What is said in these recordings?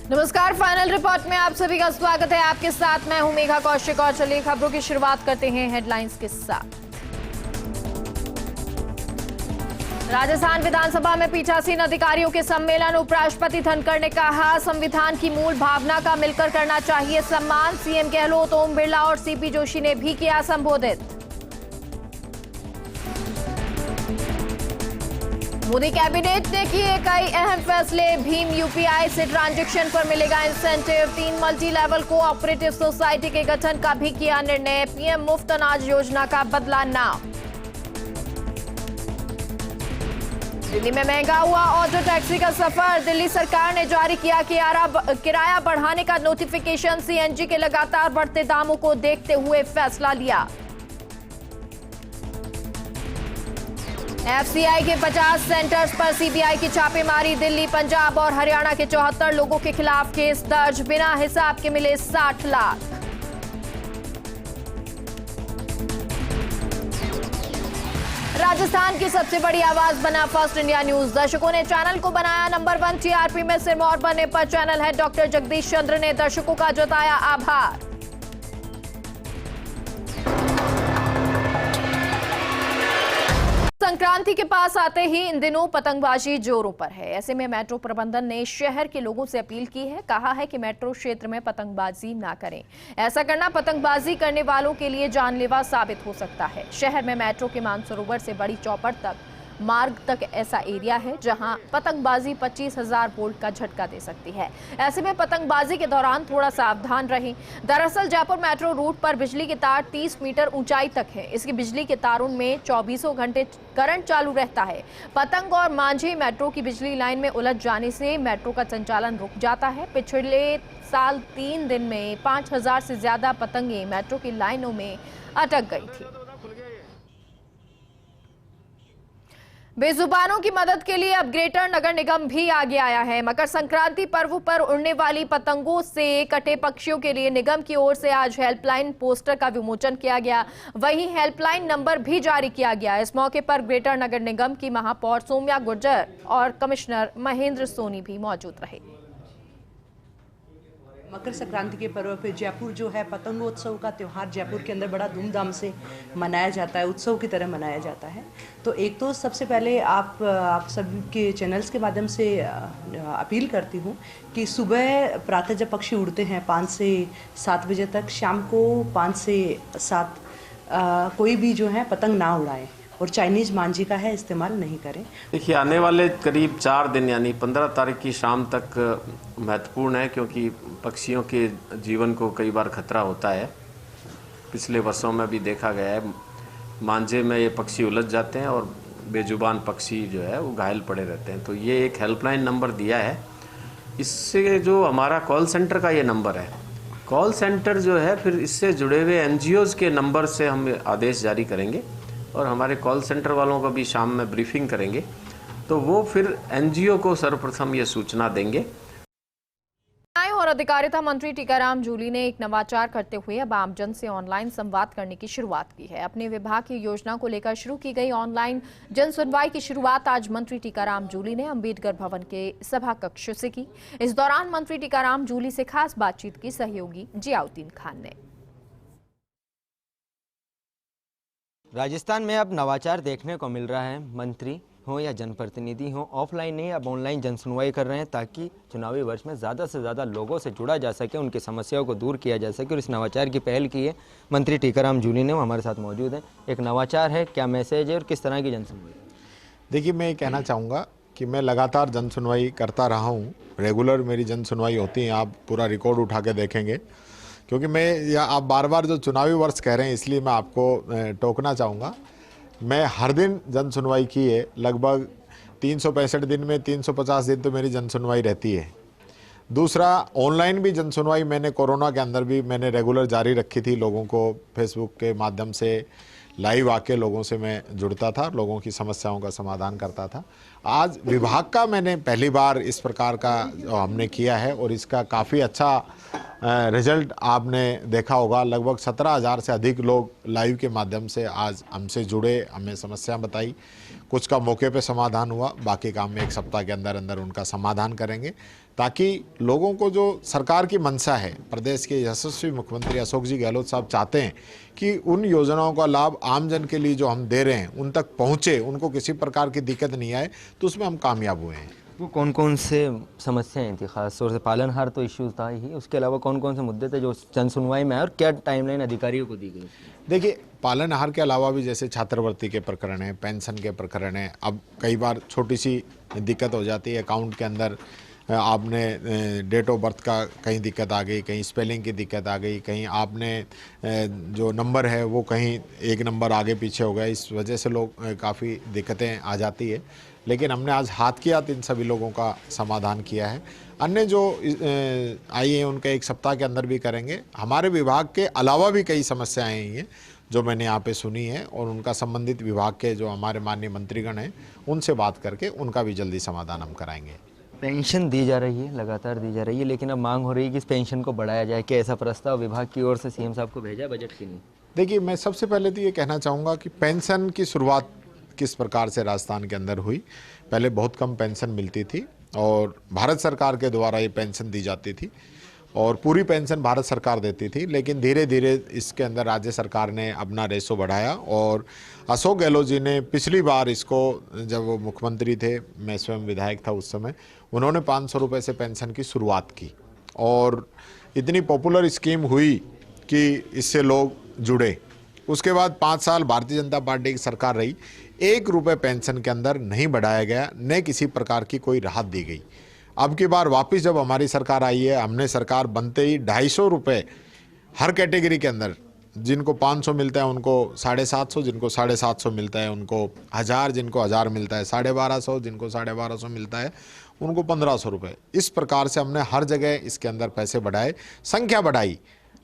नमस्कार, final report में आप सभी का स्वागत है। आपके साथ मैं हूं मेघा कौशिक और चलिए खबरों की शुरुआत करते हैं हेडलाइंस के साथ। राजस्थान विधानसभा में पीठासीन अधिकारियों के सम्मेलन। उपराष्ट्रपति धनखड़ ने कहा, संविधान की मूल भावना का मिलकर करना चाहिए सम्मान। सीएम गहलोत, ओम बिरला और सीपी जोशी ने भी किया संबोधित। मोदी कैबिनेट ने किए कई अहम फैसले। भीम यूपीआई से ट्रांजैक्शन पर मिलेगा incentive. 3 multi level cooperative society के गठन का भी किया निर्णय। पीएम मुफ्त अनाज योजना का बदला नाम। दिल्ली में महंगा हुआ ऑटो टैक्सी का सफर। दिल्ली सरकार ने जारी किया किराया बढ़ाने का नोटिफिकेशन। सीएनजी के लगातार बढ़ते दामों को देखते हुए फैसला लिया। एफसीआई के 50 सेंटर्स पर सीबीआई की छापेमारी। दिल्ली, पंजाब और हरियाणा के 74 लोगों के खिलाफ केस दर्ज। बिना हिसाब के मिले 60 लाख। राजस्थान की सबसे बड़ी आवाज बना फर्स्ट इंडिया न्यूज। दर्शकों ने चैनल को बनाया नंबर 1 टीआरपी में। सिरमौर बनने पर चैनल हेड डॉक्टर जगदीश चंद्र ने दर्शकों का जताया आभार। संक्रांति के पास आते ही इन दिनों पतंगबाजी जोरों पर है। ऐसे में मेट्रो प्रबंधन ने शहर के लोगों से अपील की है। कहा है कि मेट्रो क्षेत्र में पतंगबाजी ना करें। ऐसा करना पतंगबाजी करने वालों के लिए जानलेवा साबित हो सकता है। शहर में मेट्रो के मानसरोवर से बड़ी चौपड़ तक मार्ग तक ऐसा एरिया है जहां पतंगबाजी 25,000 वोल्ट का झटका दे सकती है। ऐसे में पतंगबाजी के दौरान थोड़ा सावधान रहें। दरअसल जयपुर मेट्रो रूट पर बिजली के तार 30 मीटर ऊंचाई तक है। इसकी बिजली के तारों में 24 घंटे करंट चालू रहता है। पतंग और मांझी मेट्रो की बिजली लाइन में उलझ जाने से मेट्रो का संचालन रुक जाता है। पिछले साल 3 दिन में 5,000 से ज्यादा पतंगें मेट्रो की लाइनों में अटक गई थी। बेजुबानों की मदद के लिए अब ग्रेटर नगर निगम भी आगे आया है। मकर संक्रांति पर्व पर उड़ने वाली पतंगों से कटे पक्षियों के लिए निगम की ओर से आज हेल्पलाइन पोस्टर का विमोचन किया गया। वहीं हेल्पलाइन नंबर भी जारी किया गया। इस मौके पर ग्रेटर नगर निगम की महापौर सौम्या गुर्जर और कमिश्नर महेंद्र सोनी भी मौजूद रहे। मकर संक्रांति के पर्व पे जयपुर जो है पतंगोत्सव का त्यौहार जयपुर के अंदर बड़ा धूमधाम से मनाया जाता है, उत्सव की तरह मनाया जाता है। तो एक तो सबसे पहले आप सभी के चैनल्स के माध्यम से अपील करती हूँ कि सुबह प्रातः जब पक्षी उड़ते हैं 5 से 7 बजे तक, शाम को 5 से 7 कोई भी जो है पतंग ना उड़ाएं और चाइनीज मांझी का है इस्तेमाल नहीं करें। देखिए, आने वाले करीब 4 दिन यानी 15 तारीख की शाम तक महत्वपूर्ण है, क्योंकि पक्षियों के जीवन को कई बार खतरा होता है। पिछले वर्षों में भी देखा गया है, मांझे में ये पक्षी उलझ जाते हैं और बेजुबान पक्षी जो है वो घायल पड़े रहते हैं। तो ये एक हेल्पलाइन नंबर दिया है। इससे जो हमारा कॉल सेंटर का ये नंबर है, कॉल सेंटर जो है फिर इससे जुड़े हुए एनजीओज़ के नंबर से हम आदेश जारी करेंगे और हमारे कॉल सेंटर वालों को भी शाम में ब्रीफिंग करेंगे, तो वो फिर एनजीओ को सर्वप्रथम ये सूचना देंगे। न्याय और अधिकारिता मंत्री टीकाराम जूली ने एक नवाचार करते हुए अब आमजन से ऑनलाइन संवाद करने की शुरुआत की है। अपने विभाग की योजना को लेकर शुरू की गई ऑनलाइन जन सुनवाई की शुरुआत आज मंत्री टीकाराम जूली ने अंबेडकर भवन के सभा कक्ष से की। इस दौरान मंत्री टीकाराम जूली से खास बातचीत की सहयोगी जियाउद्दीन खान ने। राजस्थान में अब नवाचार देखने को मिल रहा है। मंत्री हो या जनप्रतिनिधि हो, ऑफलाइन नहीं अब ऑनलाइन जनसुनवाई कर रहे हैं ताकि चुनावी वर्ष में ज़्यादा से ज़्यादा लोगों से जुड़ा जा सके, उनकी समस्याओं को दूर किया जा सके। और इस नवाचार की पहल की है मंत्री टीकाराम जूली ने, वो हमारे साथ मौजूद हैं। एक नवाचार है, क्या मैसेज है और किस तरह की जनसुनवाई? देखिए, मैं ये कहना चाहूँगा कि मैं लगातार जनसुनवाई करता रहा हूँ। रेगुलर मेरी जनसुनवाई होती है, आप पूरा रिकॉर्ड उठा के देखेंगे। क्योंकि आप बार बार जो चुनावी वर्ष कह रहे हैं, इसलिए मैं आपको टोकना चाहूँगा। मैं हर दिन जन सुनवाई की है। लगभग 365 दिन में 350 दिन तो मेरी जन सुनवाई रहती है। दूसरा, ऑनलाइन भी जन सुनवाई मैंने कोरोना के अंदर भी मैंने रेगुलर जारी रखी थी। लोगों को फेसबुक के माध्यम से लाइव आके लोगं से मैं जुड़ता था, लोगों की समस्याओं का समाधान करता था। आज विभाग का मैंने पहली बार इस प्रकार का हमने किया है और इसका काफ़ी अच्छा रिजल्ट आपने देखा होगा, लगभग 17,000 से अधिक लोग लाइव के माध्यम से आज हमसे जुड़े, हमें समस्या बताई। कुछ का मौके पे समाधान हुआ, बाकी काम में 1 सप्ताह के अंदर अंदर उनका समाधान करेंगे, ताकि लोगों को जो सरकार की मंशा है, प्रदेश के यशस्वी मुख्यमंत्री अशोक जी गहलोत साहब चाहते हैं कि उन योजनाओं का लाभ आमजन के लिए जो हम दे रहे हैं उन तक पहुँचे, उनको किसी प्रकार की दिक्कत नहीं आए, तो उसमें हम कामयाब हुए हैं। वो कौन कौन से समस्याएं थी? खास तौर से पालनहार तो इश्यूज था ही, उसके अलावा कौन कौन से मुद्दे थे जो जन सुनवाई में आए और क्या टाइमलाइन अधिकारियों को दी गई? देखिए, पालनहार के अलावा भी जैसे छात्रवृत्ति के प्रकरण हैं, पेंशन के प्रकरण हैं। अब कई बार छोटी सी दिक्कत हो जाती है, अकाउंट के अंदर आपने डेट ऑफ बर्थ का कहीं दिक्कत आ गई, कहीं स्पेलिंग की दिक्कत आ गई, कहीं आपने जो नंबर है वो कहीं 1 नंबर आगे पीछे हो गया, इस वजह से लोग काफ़ी दिक्कतें आ जाती है। लेकिन हमने आज हाथ के हाथ इन सभी लोगों का समाधान किया है। अन्य जो आई हैं उनका 1 सप्ताह के अंदर भी करेंगे। हमारे विभाग के अलावा भी कई समस्याएं आई हैं जो मैंने यहाँ पे सुनी है, और उनका संबंधित विभाग के जो हमारे माननीय मंत्रीगण हैं उनसे बात करके उनका भी जल्दी समाधान हम कराएंगे। पेंशन दी जा रही है, लगातार दी जा रही है, लेकिन अब मांग हो रही है कि इस पेंशन को बढ़ाया जाए। क्या ऐसा प्रस्ताव विभाग की ओर से सीएम साहब को भेजा बजट की नहीं? देखिए, मैं सबसे पहले तो ये कहना चाहूँगा कि पेंशन की शुरुआत किस प्रकार से राजस्थान के अंदर हुई। पहले बहुत कम पेंशन मिलती थी और भारत सरकार के द्वारा ये पेंशन दी जाती थी और पूरी पेंशन भारत सरकार देती थी। लेकिन धीरे धीरे इसके अंदर राज्य सरकार ने अपना रेशो बढ़ाया और अशोक गहलोत जी ने पिछली बार इसको, जब वो मुख्यमंत्री थे, मैं स्वयं विधायक था उस समय, उन्होंने 500 रुपये से पेंशन की शुरुआत की और इतनी पॉपुलर स्कीम हुई कि इससे लोग जुड़े। उसके बाद 5 साल भारतीय जनता पार्टी की सरकार रही, 1 रुपये पेंशन के अंदर नहीं बढ़ाया गया, न किसी प्रकार की कोई राहत दी गई। अब की बार वापस जब हमारी सरकार आई है, हमने सरकार बनते ही 250 रुपये हर कैटेगरी के अंदर, जिनको 500 मिलता है उनको 750, जिनको 750 मिलता है उनको 1000, जिनको 1000 मिलता है 1250, जिनको 1250 मिलता है उनको 1500 रुपये। इस प्रकार से हमने हर जगह इसके अंदर पैसे बढ़ाए, संख्या बढ़ाई।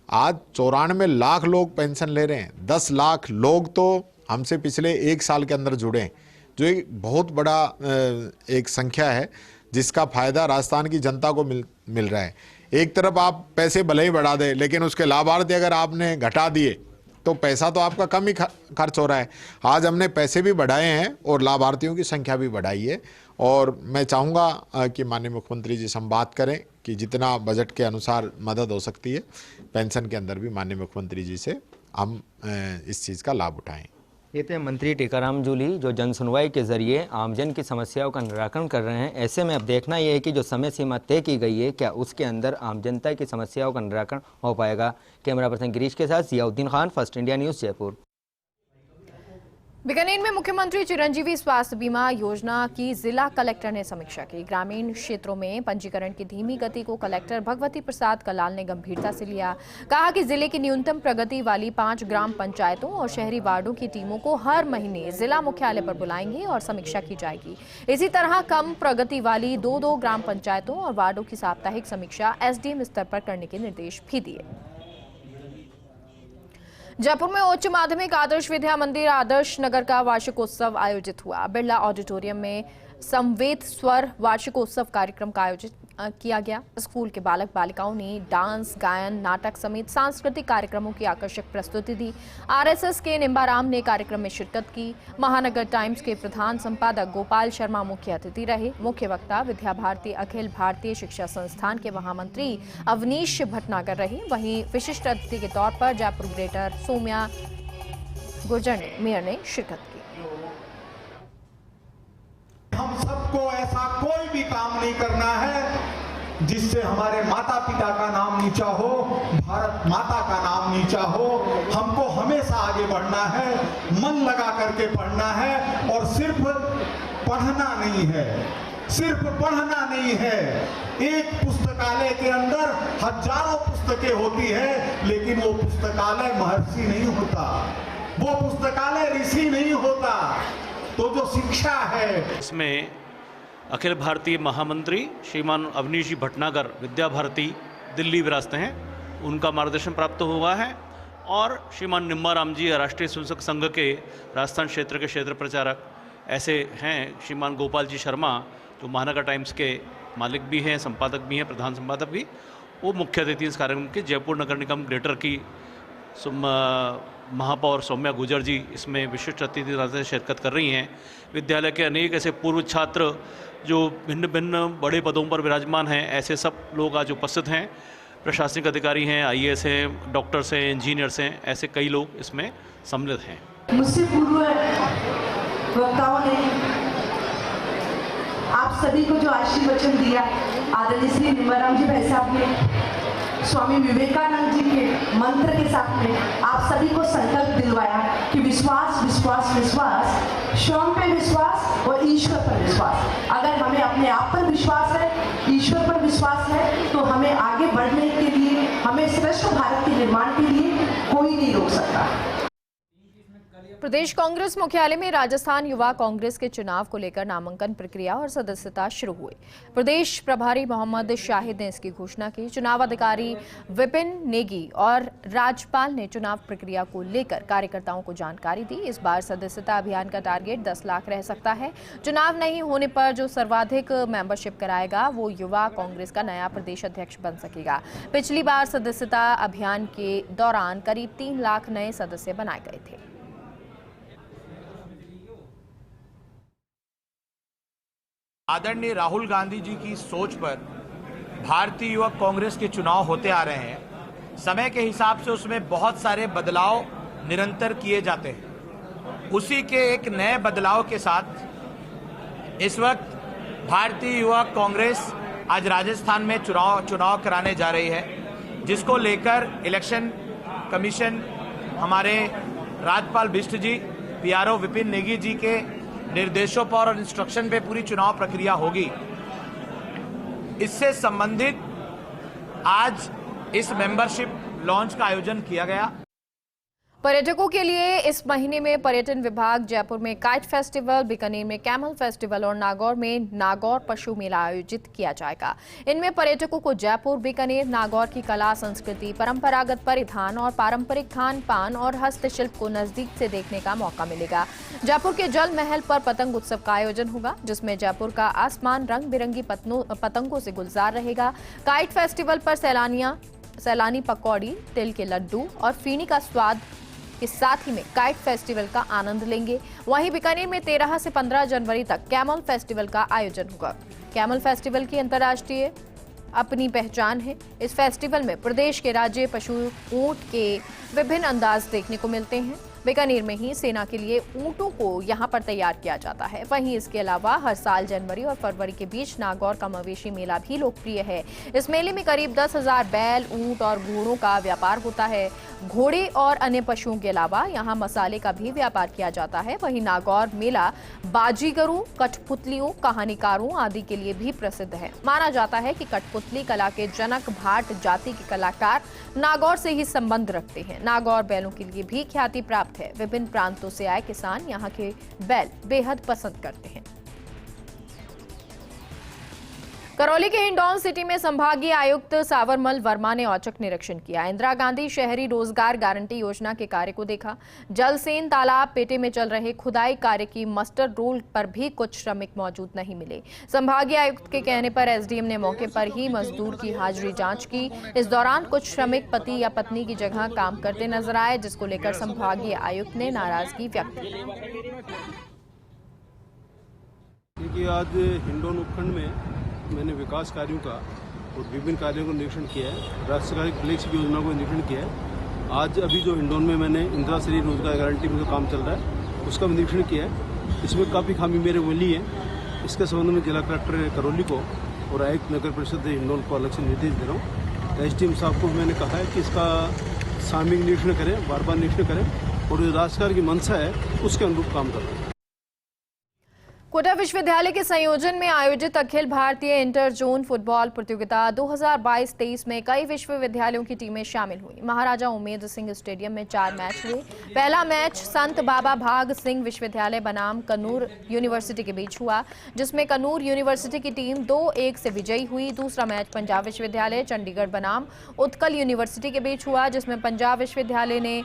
आज 94 लाख लोग पेंशन ले रहे हैं। 10 लाख लोग तो हमसे पिछले 1 साल के अंदर जुड़े हैं, जो एक बहुत बड़ा एक संख्या है जिसका फ़ायदा राजस्थान की जनता को मिल रहा है। एक तरफ आप पैसे भले ही बढ़ा दें, लेकिन उसके लाभार्थी अगर आपने घटा दिए तो पैसा तो आपका कम ही खर्च हो रहा है। आज हमने पैसे भी बढ़ाए हैं और लाभार्थियों की संख्या भी बढ़ाई है और मैं चाहूँगा कि माननीय मुख्यमंत्री जी से हम बात करें कि जितना बजट के अनुसार मदद हो सकती है पेंशन के अंदर भी माननीय मुख्यमंत्री जी से हम इस चीज़ का लाभ उठाएं। ये थे मंत्री टीकाराम जूली, जो जन सुनवाई के जरिए आमजन की समस्याओं का निराकरण कर रहे हैं। ऐसे में अब देखना यह है कि जो समय सीमा तय की गई है, क्या उसके अंदर आम जनता की समस्याओं का निराकरण हो पाएगा। कैमरा पर्सन गिरीश के साथ Ziauddin Khan, first India news, Jaipur. Bikaner में मुख्यमंत्री चिरंजीवी स्वास्थ्य बीमा योजना की जिला कलेक्टर ने समीक्षा की। ग्रामीण क्षेत्रों में पंजीकरण की धीमी गति को कलेक्टर भगवती प्रसाद कलाल ने गंभीरता से लिया। कहा कि जिले की न्यूनतम प्रगति वाली 5 ग्राम पंचायतों और शहरी वार्डों की टीमों को हर महीने जिला मुख्यालय पर बुलाएंगे और समीक्षा की जाएगी। इसी तरह कम प्रगति वाली 2 ग्राम पंचायतों और वार्डों की साप्ताहिक समीक्षा एसडीएम स्तर पर करने के निर्देश भी दिए। जयपुर में उच्च माध्यमिक आदर्श विद्या मंदिर आदर्श नगर का वार्षिकोत्सव आयोजित हुआ। बिरला ऑडिटोरियम में संवेद स्वर वार्षिकोत्सव कार्यक्रम का आयोजित किया गया। स्कूल के बालक बालिकाओं ने डांस, गायन, नाटक समेत सांस्कृतिक कार्यक्रमों की आकर्षक प्रस्तुति दी। आरएसएस के निम्बाराम ने कार्यक्रम में शिरकत की। महानगर टाइम्स के प्रधान संपादक गोपाल शर्मा मुख्य अतिथि रहे। मुख्य वक्ता विद्या भारती अखिल भारतीय शिक्षा संस्थान के महामंत्री अवनीश भटनागर रहे। वहीं विशिष्ट अतिथि के तौर पर जयपुर ग्रेटर सौम्या गुर्जर मेयर ने शिरकत की। हम सबको ऐसा कोई भी काम नहीं करना है जिससे हमारे माता पिता का नाम नीचा हो, भारत माता का नाम नीचा हो। हमको हमेशा आगे बढ़ना है, मन लगा करके पढ़ना है और सिर्फ पढ़ना नहीं है, सिर्फ पढ़ना नहीं है। एक पुस्तकालय के अंदर हजारों पुस्तकें होती है, लेकिन वो पुस्तकालय महर्षि नहीं होता, वो पुस्तकालय ऋषि नहीं होता। तो जो शिक्षा है, इसमें अखिल भारतीय महामंत्री श्रीमान अवनीश जी भटनागर विद्या भारती दिल्ली विरासत हैं, उनका मार्गदर्शन प्राप्त हुआ है। और श्रीमान निम्बाराम जी राष्ट्रीय स्वयंसेवक संघ के राजस्थान क्षेत्र के क्षेत्र प्रचारक ऐसे हैं। श्रीमान गोपाल जी शर्मा जो महानगर टाइम्स के मालिक भी हैं, संपादक भी हैं, प्रधान संपादक भी, वो मुख्य अतिथि इस कार्यक्रम के जयपुर नगर निगम ग्रेटर की महापौर सौम्या गुर्जर जी इसमें विशिष्ट अतिथि से शिरकत कर रही हैं। विद्यालय के अनेक ऐसे पूर्व छात्र जो भिन्न भिन्न बड़े पदों पर विराजमान हैं, ऐसे सब लोग आज उपस्थित हैं। प्रशासनिक अधिकारी हैं, IAS हैं, डॉक्टर्स हैं, इंजीनियर्स हैं, ऐसे कई लोग इसमें सम्मिलित हैं। मुझसे पूर्व वक्ताओं ने आप सभी को जो आशीर्वचन दिया, आदरणीय श्री निम्बाराम जी भाई साहब ने स्वामी विवेकानंद जी के मंत्र के साथ में आप सभी को संकल्प दिलवाया कि विश्वास विश्वास विश्वास, स्वयं पे विश्वास और ईश्वर पर विश्वास। अगर हमें अपने आप पर विश्वास है, ईश्वर पर विश्वास है, तो हमें आगे बढ़ने के लिए, हमें श्रेष्ठ भारत के निर्माण के लिए कोई नहीं रोक सकता। प्रदेश कांग्रेस मुख्यालय में राजस्थान युवा कांग्रेस के चुनाव को लेकर नामांकन प्रक्रिया और सदस्यता शुरू हुई। प्रदेश प्रभारी मोहम्मद शाहिद ने इसकी घोषणा की। चुनाव अधिकारी विपिन नेगी और राज्यपाल ने चुनाव प्रक्रिया को लेकर कार्यकर्ताओं को जानकारी दी। इस बार सदस्यता अभियान का टारगेट 10 लाख रह सकता है। चुनाव नहीं होने पर जो सर्वाधिक मेंबरशिप कराएगा वो युवा कांग्रेस का नया प्रदेश अध्यक्ष बन सकेगा। पिछली बार सदस्यता अभियान के दौरान करीब 3 लाख नए सदस्य बनाए गए थे। आदरणीय राहुल गांधी जी की सोच पर भारतीय युवा कांग्रेस के चुनाव होते आ रहे हैं। समय के हिसाब से उसमें बहुत सारे बदलाव निरंतर किए जाते हैं। उसी के एक नए बदलाव के साथ इस वक्त भारतीय युवा कांग्रेस आज राजस्थान में चुनाव कराने जा रही है, जिसको लेकर इलेक्शन कमीशन, हमारे राज्यपाल बिष्ट जी, PRO विपिन नेगी जी के निर्देशों पर और इंस्ट्रक्शन पे पूरी चुनाव प्रक्रिया होगी। इससे संबंधित आज इस मेंबरशिप लॉन्च का आयोजन किया गया। पर्यटकों के लिए इस महीने में पर्यटन विभाग जयपुर में काइट फेस्टिवल, बीकानेर में कैमल फेस्टिवल और नागौर में नागौर पशु मेला आयोजित किया जाएगा। इनमें पर्यटकों को जयपुर, बीकानेर, नागौर की कला संस्कृति, परंपरागत परिधान और पारंपरिक खान पान और हस्तशिल्प को नजदीक से देखने का मौका मिलेगा। जयपुर के जल महल पर पतंग उत्सव का आयोजन होगा, जिसमें जयपुर का आसमान रंग बिरंगी पतंगों से गुलजार रहेगा। काइट फेस्टिवल पर सैलानी पकौड़ी, तिल के लड्डू और फीनी का स्वाद के साथ ही में काइट फेस्टिवल का आनंद लेंगे। वहीं बीकानेर में 13 से 15 जनवरी तक कैमल फेस्टिवल का आयोजन होगा। कैमल फेस्टिवल की अंतर्राष्ट्रीय अपनी पहचान है। इस फेस्टिवल में प्रदेश के राज्य पशु ऊंट के विभिन्न अंदाज देखने को मिलते हैं। बीकानेर में ही सेना के लिए ऊंटों को यहां पर तैयार किया जाता है। वहीं इसके अलावा हर साल जनवरी और फरवरी के बीच नागौर का मवेशी मेला भी लोकप्रिय है। इस मेले में करीब 10,000 बैल, ऊंट और घोड़ों का व्यापार होता है। घोड़े और अन्य पशुओं के अलावा यहां मसाले का भी व्यापार किया जाता है। वहीं नागौर मेला बाजीगरों, कठपुतलियों, कहानीकारों आदि के लिए भी प्रसिद्ध है। माना जाता है कि कठपुतली कला के जनक भाट जाति के कलाकार नागौर से ही संबंध रखते हैं। नागौर बैलों के लिए भी ख्याति प्राप्त है। विभिन्न प्रांतों से आए किसान यहाँ के बैल बेहद पसंद करते हैं। करौली के हिंडौन सिटी में संभागीय आयुक्त सावरमल वर्मा ने औचक निरीक्षण किया। इंदिरा गांधी शहरी रोजगार गारंटी योजना के कार्य को देखा। जलसेन तालाब पेटे में चल रहे खुदाई कार्य की मस्टर रोल पर भी कुछ श्रमिक मौजूद नहीं मिले। संभागीय आयुक्त के कहने पर एसडीएम ने मौके पर ही मजदूर की हाजिरी जांच की। इस दौरान कुछ श्रमिक पति या पत्नी की जगह काम करते नजर आए, जिसको लेकर संभागीय आयुक्त ने नाराजगी व्यक्त की। आज हिंडौन उपखंड में मैंने विकास कार्यों का और विभिन्न कार्यों का निरीक्षण किया है। राज्य सरकार की फ्लैगशिप योजना को निरीक्षण किया है। आज अभी जो हिंडौन में मैंने इंदिरा शहरी रोजगार गारंटी में जो काम चल रहा है उसका भी निरीक्षण किया है। इसमें काफ़ी खामी मेरे मिली है। इसके संबंध में जिला कलेक्टर करौली को और आयुक्त नगर परिषद हिंडौन को अलग से निर्देश दे रहा हूँ। एसडीएम साहब को मैंने कहा है कि इसका सामयिक निरीक्षण करें, बार बार निरीक्षण करें और जो राज्य सरकार की मंशा है उसके अनुरूप काम करें। कोटा विश्वविद्यालय के संयोजन में आयोजित Akhil Bharatiya inter zone football प्रतियोगिता 2022-23 में कई विश्वविद्यालयों की टीमें शामिल हुई। महाराजा उमेद सिंह स्टेडियम में 4 मैच हुए। पहला मैच संत बाबा भाग सिंह विश्वविद्यालय बनाम कन्नूर यूनिवर्सिटी के बीच हुआ, जिसमें कन्नूर यूनिवर्सिटी की टीम 2-1 से विजयी हुई। दूसरा मैच पंजाब विश्वविद्यालय चंडीगढ़ बनाम उत्कल यूनिवर्सिटी के बीच हुआ, जिसमें पंजाब विश्वविद्यालय ने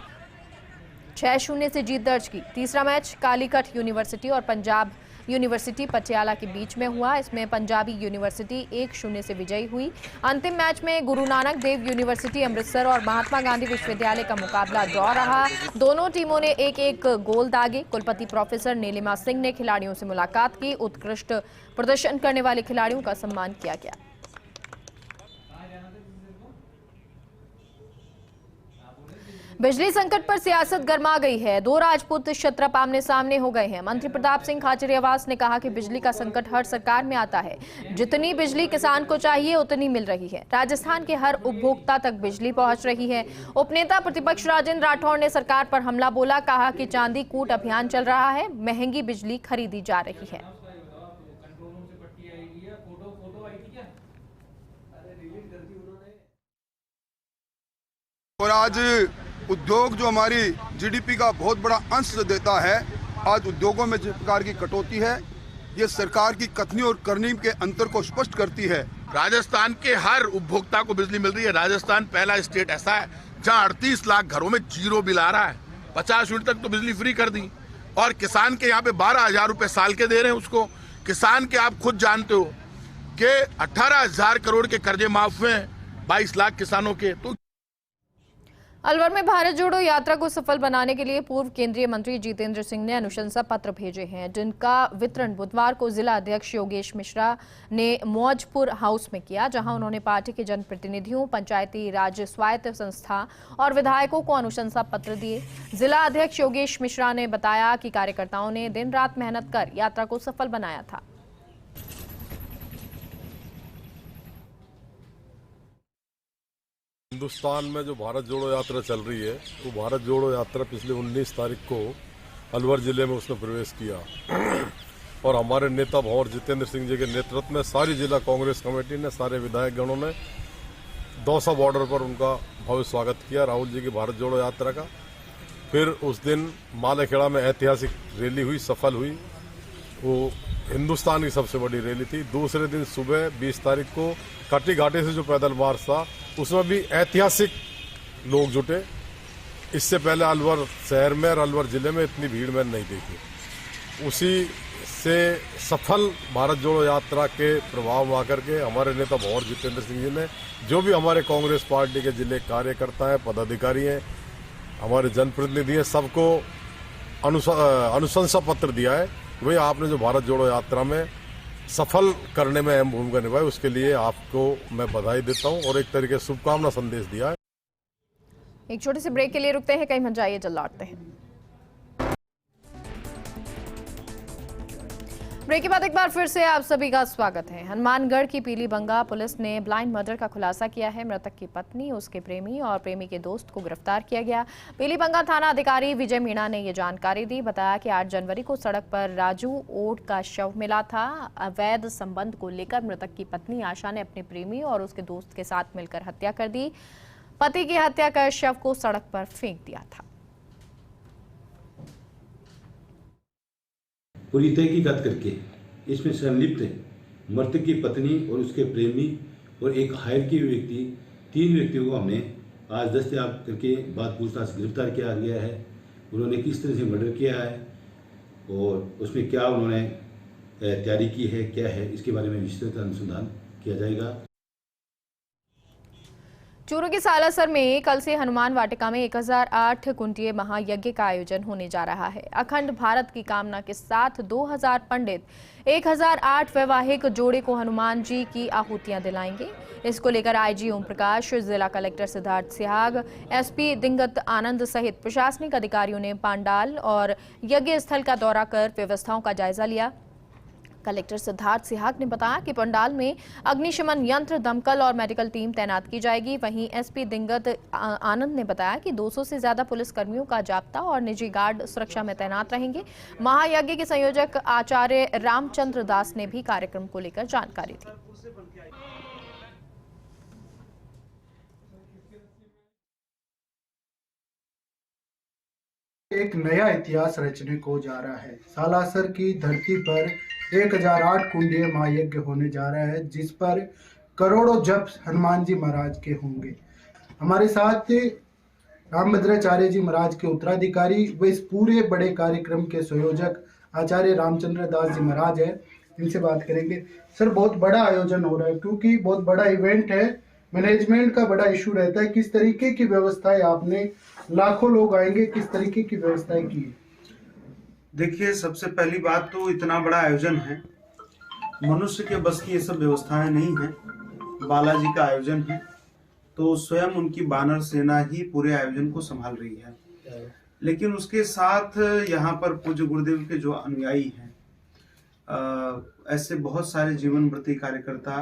6-0 से जीत दर्ज की। तीसरा मैच कालीकट यूनिवर्सिटी और पंजाब यूनिवर्सिटी पटियाला के बीच में हुआ। इसमें पंजाबी यूनिवर्सिटी 1-0 से विजयी हुई। अंतिम मैच में गुरु नानक देव यूनिवर्सिटी अमृतसर और महात्मा गांधी विश्वविद्यालय का मुकाबला ड्रॉ रहा। दोनों टीमों ने एक गोल दागे। कुलपति प्रोफेसर नीलिमा सिंह ने खिलाड़ियों से मुलाकात की। उत्कृष्ट प्रदर्शन करने वाले खिलाड़ियों का सम्मान किया गया। बिजली संकट पर सियासत गर्मा गई है। दो राजपूत क्षत्रप आमने सामने हो गए हैं। मंत्री प्रताप सिंह खाचरियावास ने कहा कि बिजली का संकट हर सरकार में आता है। जितनी बिजली किसान को चाहिए उतनी मिल रही है। राजस्थान के हर उपभोक्ता तक बिजली पहुंच रही है। उपनेता प्रतिपक्ष राजेंद्र राठौड़ ने सरकार पर हमला बोला। कहा कि चांदी कूट अभियान चल रहा है, महंगी बिजली खरीदी जा रही है। और आज उद्योग जो हमारी जीडीपी का बहुत बड़ा अंश देता है, आज उद्योगों में जिस प्रकार की कटौती है, ये सरकार की कथनी और करनी के अंतर को स्पष्ट करती है। राजस्थान के हर उपभोक्ता को बिजली मिल रही है। राजस्थान पहला स्टेट ऐसा है जहां 38 लाख घरों में जीरो बिल आ रहा है। 50 यूनिट तक तो बिजली फ्री कर दी और किसान के यहाँ पे 12,000 रुपए साल के दे रहे हैं उसको। किसान के आप खुद जानते हो कि 18,000 करोड़ के कर्जे माफ हुए हैं 22 लाख किसानों के। तो अलवर में भारत जोड़ो यात्रा को सफल बनाने के लिए पूर्व केंद्रीय मंत्री जितेंद्र सिंह ने अनुशंसा पत्र भेजे हैं, जिनका वितरण बुधवार को जिला अध्यक्ष योगेश मिश्रा ने मौजपुर हाउस में किया, जहां उन्होंने पार्टी के जनप्रतिनिधियों, पंचायती राज स्वायत्त संस्था और विधायकों को अनुशंसा पत्र दिए। जिला अध्यक्ष योगेश मिश्रा ने बताया कि कार्यकर्ताओं ने दिन रात मेहनत कर यात्रा को सफल बनाया था। हिंदुस्तान में जो भारत जोड़ो यात्रा चल रही है, वो भारत जोड़ो यात्रा पिछले 19 तारीख को अलवर जिले में उसने प्रवेश किया और हमारे नेता भंवर जितेंद्र सिंह जी के नेतृत्व में सारी जिला कांग्रेस कमेटी ने, सारे विधायक गणों ने दौसा बॉर्डर पर उनका भव्य स्वागत किया राहुल जी की भारत जोड़ो यात्रा का। फिर उस दिन मालेखेड़ा में ऐतिहासिक रैली हुई, सफल हुई। वो हिंदुस्तान की सबसे बड़ी रैली थी। दूसरे दिन सुबह 20 तारीख को कटी घाटी से जो पैदल मार्च था, उसमें भी ऐतिहासिक लोग जुटे। इससे पहले अलवर शहर में और अलवर जिले में इतनी भीड़ मैंने नहीं देखी। उसी से सफल भारत जोड़ो यात्रा के प्रभाव में आकर के हमारे नेता भंवर जितेंद्र सिंह जी ने, जो भी हमारे कांग्रेस पार्टी के जिले कार्यकर्ता हैं, पदाधिकारी हैं, हमारे जनप्रतिनिधि हैं, सबको अनुशंसा पत्र दिया है। वही आपने जो भारत जोड़ो यात्रा में सफल करने में अहम भूमिका निभाई, उसके लिए आपको मैं बधाई देता हूं और एक तरीके से शुभकामना संदेश दिया है। एक छोटे से ब्रेक के लिए रुकते हैं, कहीं मत जाइए, जल्द लौटते हैं। ब्रेक के बाद एक बार फिर से आप सभी का स्वागत है। हनुमानगढ़ की पीलीबंगा पुलिस ने ब्लाइंड मर्डर का खुलासा किया है। मृतक की पत्नी, उसके प्रेमी और प्रेमी के दोस्त को गिरफ्तार किया गया। पीलीबंगा थाना अधिकारी विजय मीणा ने ये जानकारी दी। बताया कि 8 जनवरी को सड़क पर राजू ओट का शव मिला था। अवैध संबंध को लेकर मृतक की पत्नी आशा ने अपने प्रेमी और उसके दोस्त के साथ मिलकर हत्या कर दी। पति की हत्या कर शव को सड़क पर फेंक दिया था। पूरी तहकीकात करके इसमें संलिप्त मृतक की पत्नी और उसके प्रेमी और एक हायर किए व्यक्ति, 3 व्यक्तियों को हमने आज दस्तयाब करके बाद पूछताछ गिरफ्तार किया गया है। उन्होंने किस तरह से मर्डर किया है और उसमें क्या उन्होंने तैयारी की है, क्या है, इसके बारे में विस्तृत अनुसंधान किया जाएगा। चूरू के सालासर में कल से हनुमान वाटिका में 1008 कुंतीय महायज्ञ का आयोजन होने जा रहा है। अखंड भारत की कामना के साथ 2000 पंडित 1008 वैवाहिक जोड़े को हनुमान जी की आहुतियां दिलाएंगे। इसको लेकर आईजी ओम प्रकाश, जिला कलेक्टर सिद्धार्थ सिहाग, एसपी दिंगत आनंद सहित प्रशासनिक अधिकारियों ने पांडाल और यज्ञ स्थल का दौरा कर व्यवस्थाओं का जायजा लिया। कलेक्टर सिद्धार्थ सिहाग ने बताया कि पंडाल में अग्निशमन यंत्र, दमकल और मेडिकल टीम तैनात की जाएगी। वहीं एसपी दिंगत आनंद ने बताया कि 200 से ज्यादा पुलिस कर्मियों का जाब्ता और निजी गार्ड सुरक्षा में तैनात रहेंगे। महायज्ञ के संयोजक आचार्य रामचंद्र दास ने भी कार्यक्रम को लेकर जानकारी दी। एक नया इतिहास रचने को जा रहा है। सालासर की धरती पर 1008 कुंडीय महायज्ञ होने जा रहा है, जिस पर करोड़ों जप हनुमान जी महाराज के होंगे। हमारे साथ रामभद्राचार्य जी महाराज के उत्तराधिकारी व इस पूरे बड़े कार्यक्रम के संयोजक आचार्य रामचंद्र दास जी महाराज है, इनसे बात करेंगे। सर, बहुत बड़ा आयोजन हो रहा है क्योंकि बहुत बड़ा इवेंट है, मैनेजमेंट का बड़ा इशू रहता है, किस तरीके की व्यवस्थाएं आपने, लाखों लोग आएंगे, किस तरीके की व्यवस्थाएं की? देखिए, सबसे पहली बात तो इतना बड़ा आयोजन है, मनुष्य के बस की ये सब व्यवस्थाएं नहीं है, बालाजी का आयोजन है, तो स्वयं उनकी वानर सेना ही पूरे आयोजन को संभाल रही है। लेकिन उसके साथ यहाँ पर पूज्य गुरुदेव के जो अनुयायी हैं, ऐसे बहुत सारे जीवन व्रती कार्यकर्ता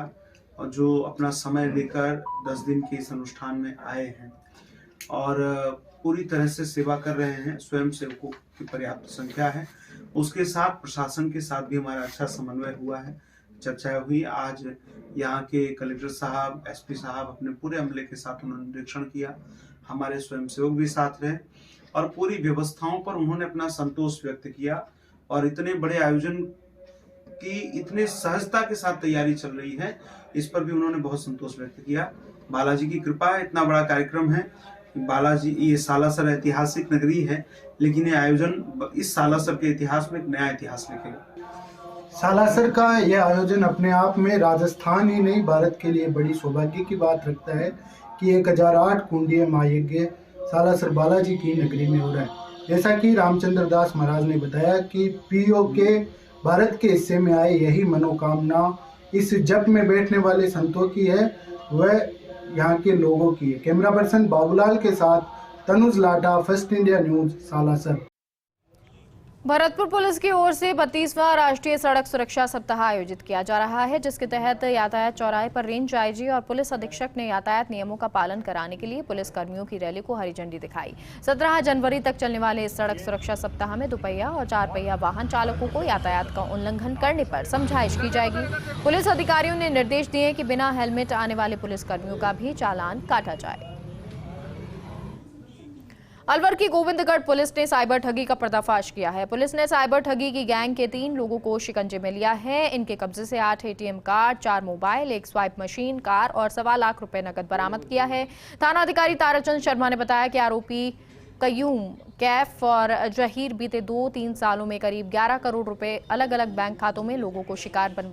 और जो अपना समय लेकर 10 दिन के इस अनुष्ठान में आए हैं और पूरी तरह से सेवा कर रहे हैं। स्वयं सेवकों की पर्याप्त संख्या है, उसके साथ प्रशासन के साथ भी हमारा अच्छा समन्वय हुआ है, चर्चा हुई। आज यहाँ के कलेक्टर साहब, एसपी साहब अपने पूरे अमले के साथ उन्होंने निरीक्षण किया, हमारे स्वयंसेवक भी साथ रहे और पूरी व्यवस्थाओं पर उन्होंने अपना संतोष व्यक्त किया। और इतने बड़े आयोजन की इतने सहजता के साथ तैयारी चल रही है, इस पर भी उन्होंने बहुत संतोष व्यक्त किया। बालाजी की कृपा है, इतना बड़ा कार्यक्रम है। बालाजी, ये सालासर ऐतिहासिक नगरी है, लेकिन ये आयोजन इस सालासर के इतिहास में एक नया इतिहास लिखेगा। सालासर का यह आयोजन अपने आप में राजस्थान ही नहीं, भारत के लिए बड़ी सौभाग्य की बात रखता है कि 1008 कुंडीय महायज्ञ सालासर बालाजी की नगरी में हो रहा है। जैसा कि रामचंद्र दास महाराज ने बताया कि पीओ के भारत के हिस्से में आए यही मनोकामना इस जप में बैठने वाले संतों की है, वह यहाँ के लोगों की है। कैमरा पर्सन बाबूलाल के साथ Tanuj Lata, first India news, Salasar. Bharatpur police की ओर से 32वां राष्ट्रीय सड़क सुरक्षा सप्ताह आयोजित किया जा रहा है, जिसके तहत यातायात चौराहे पर रेंज आईजी और पुलिस अधीक्षक ने यातायात नियमों का पालन कराने के लिए पुलिस कर्मियों की रैली को हरी झंडी दिखाई। 17 जनवरी तक चलने वाले इस सड़क सुरक्षा सप्ताह में दुपहिया और 4 पहिया वाहन चालकों को यातायात का उल्लंघन करने पर समझाइश की जाएगी। पुलिस अधिकारियों ने निर्देश दिए कि बिना हेलमेट आने वाले पुलिस कर्मियों का भी चालान काटा जाए। अलवर की गोविंदगढ़ पुलिस ने साइबर ठगी का पर्दाफाश किया है। पुलिस ने साइबर ठगी की गैंग के 3 लोगों को शिकंजे में लिया है। इनके कब्जे से 8 ATM card, 4 mobile, 1 swipe machine, car और 1.25 लाख रुपए नकद बरामद किया है। थानाधिकारी ताराचंद शर्मा ने बताया कि आरोपी कयूम, कैफ और जहीर बीते 2-3 सालों में करीब 11 करोड़ रुपए अलग अलग बैंक खातों में लोगों को शिकार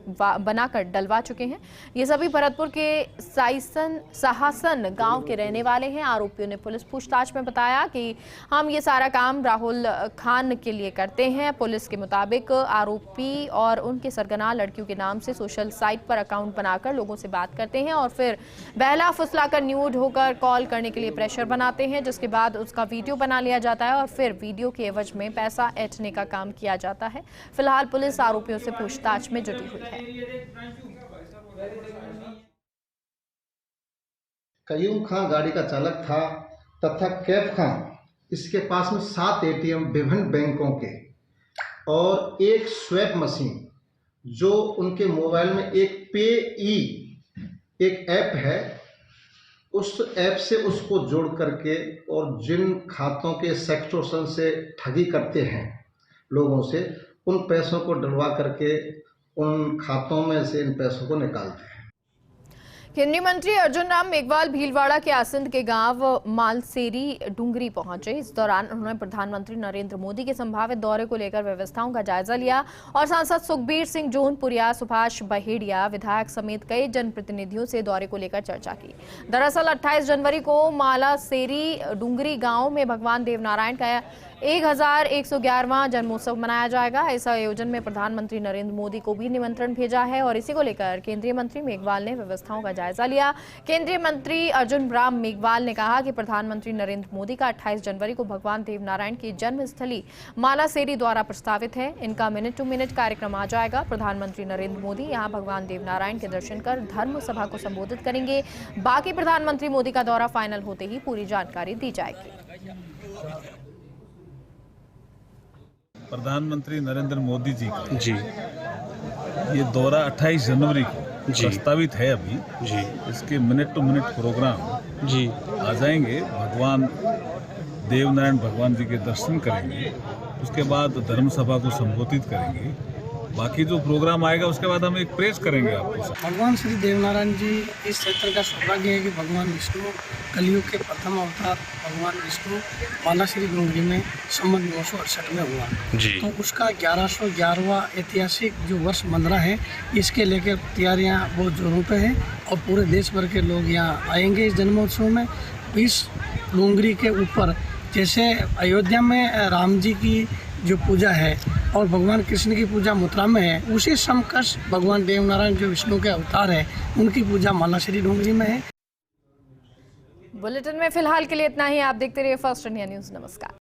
बनाकर डलवा चुके हैं। ये सभी भरतपुर के सहासन गांव के रहने वाले हैं। आरोपियों ने पुलिस पूछताछ में बताया कि हम ये सारा काम राहुल खान के लिए करते हैं। पुलिस के मुताबिक आरोपी और उनके सरगना लड़कियों के नाम से सोशल साइट पर अकाउंट बनाकर लोगों से बात करते हैं और फिर बहला फुसलाकर न्यूड होकर कॉल करने के लिए प्रेशर बनाते हैं, जिसके बाद उसका वीडियो बना लिया जाता है और फिर वीडियो के एवज में पैसा ऐंठने का काम किया जाता है। फिलहाल पुलिस आरोपियों से पूछताछ में जुटी हुई है। कयूम खां गाड़ी का चालक था तथा कैफ खां, इसके पास में 7 एटीएम विभिन्न बैंकों के और 1 स्वैप मशीन, जो उनके मोबाइल में एक पे.ई एक ऐप है, उस ऐप से उसको जोड़ करके और जिन खातों के सेक्सटोर्शन से ठगी करते हैं लोगों से, उन पैसों को डलवा करके उन खातों में से इन पैसों को निकालते हैं। केंद्रीय मंत्री अर्जुन राम मेघवाल भीलवाड़ा के आसिंद के गांव मालसेरी डूंगरी पहुंचे। इस दौरान उन्होंने प्रधानमंत्री नरेंद्र मोदी के संभावित दौरे को लेकर व्यवस्थाओं का जायजा लिया और सांसद सुखबीर सिंह जौनपुरिया, सुभाष बहेड़िया, विधायक समेत कई जनप्रतिनिधियों से दौरे को लेकर चर्चा की। दरअसल 28 जनवरी को मालासेरी डूंगरी गांव में भगवान देवनारायण का 1111वां जन्मोत्सव मनाया जाएगा। इस आयोजन में प्रधानमंत्री नरेंद्र मोदी को भी निमंत्रण भेजा है और इसी को लेकर केंद्रीय मंत्री मेघवाल ने व्यवस्थाओं का जायजा लिया। केंद्रीय मंत्री अर्जुन राम मेघवाल ने कहा कि प्रधानमंत्री नरेंद्र मोदी का 28 जनवरी को भगवान देवनारायण की जन्मस्थली मालासेरी द्वारा प्रस्तावित है। इनका मिनट टू मिनट कार्यक्रम आ जाएगा। प्रधानमंत्री नरेंद्र मोदी यहां भगवान देवनारायण के दर्शन कर धर्म सभा को संबोधित करेंगे। बाकी प्रधानमंत्री मोदी का दौरा फाइनल होते ही पूरी जानकारी दी जाएगी। प्रधानमंत्री नरेंद्र मोदी जी का ये दौरा 28 जनवरी को प्रस्तावित है अभी जी। इसके मिनट टू मिनट प्रोग्राम जी आ जाएंगे। भगवान देवनारायण भगवान जी के दर्शन करेंगे, उसके बाद धर्म सभा को संबोधित करेंगे बाकी जो प्रोग्राम आएगा उसके बाद हम एक प्रेस करेंगे आपको। भगवान श्री देवनारायण जी इस क्षेत्र का सौभाग्य है कि भगवान विष्णु कलयुग के प्रथम अवतार भगवान विष्णु मालाश्री डोंगरी में संवत 968 में हुआ जी। तो उसका 1111वां ऐतिहासिक जो वर्ष बन रहा है, इसके लेकर तैयारियां बहुत जोरों पे हैं और पूरे देश भर के लोग यहाँ आएंगे इस जन्मोत्सव में। इस डोंगरी के ऊपर जैसे अयोध्या में राम जी की जो पूजा है और भगवान कृष्ण की पूजा मथुरा में है, उसी समकक्ष भगवान देवनारायण जो विष्णु के अवतार है उनकी पूजा मालाश्री डोंगरी में है। बुलेटिन में फिलहाल के लिए इतना ही। आप देखते रहिए फर्स्ट इंडिया न्यूज़। नमस्कार।